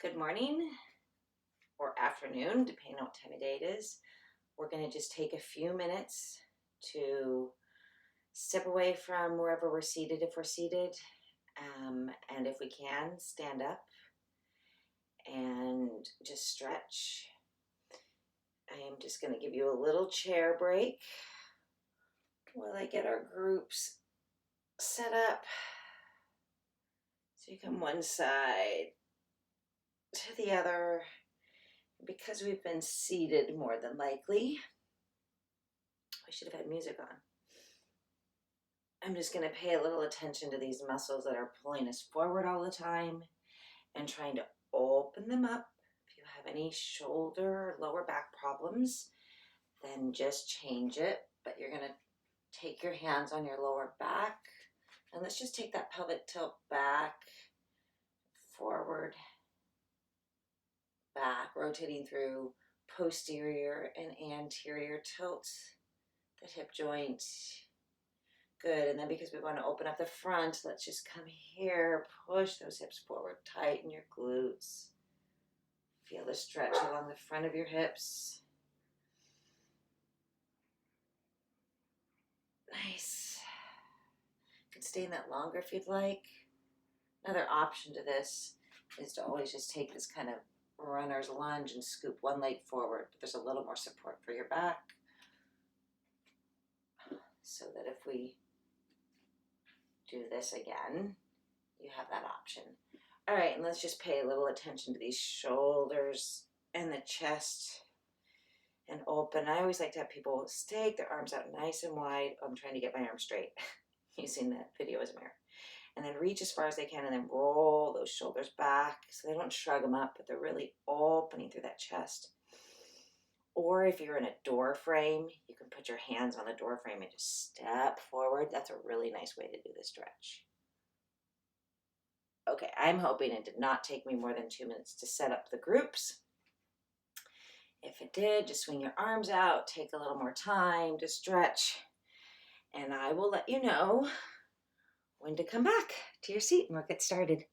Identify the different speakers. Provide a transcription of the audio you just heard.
Speaker 1: Good morning or afternoon, depending on what time of day it is. We're going to just take a few minutes to step away from wherever we're seated if we're seated. And if we can, stand up and just stretch. I am just going to give you a little chair break while I get our groups set up. So you come one side to the other. Because we've been seated more than likely, I should have had music on. I'm just going to pay a little attention to these muscles that are pulling us forward all the time and trying to open them up. If you have any shoulder or lower back problems, then just change it. But you're going to take your hands on your lower back and let's just take that pelvic tilt back, forward, back, rotating through posterior and anterior tilt, the hip joint. Good, and then because we want to open up the front, let's just come here, push those hips forward, tighten your glutes. Feel the stretch along the front of your hips. Nice. You can stay in that longer if you'd like. Another option to this is to always just take this kind of runner's lunge and scoop one leg forward. But there's a little more support for your back, so that if we do this again, you have that option. All right, and let's just pay a little attention to these shoulders and the chest and open. I always like to have people stake their arms out nice and wide. I'm trying to get my arms straight using that video as a mirror. And then reach as far as they can and then roll those shoulders back so they don't shrug them up, but they're really opening through that chest. Or if you're in a door frame, you can put your hands on the door frame and just step forward. That's a really nice way to do this stretch. Okay, I'm hoping it did not take me more than 2 minutes to set up the groups. If it did, just swing your arms out, take a little more time to stretch, and I will let you know when to come back to your seat and we'll get started.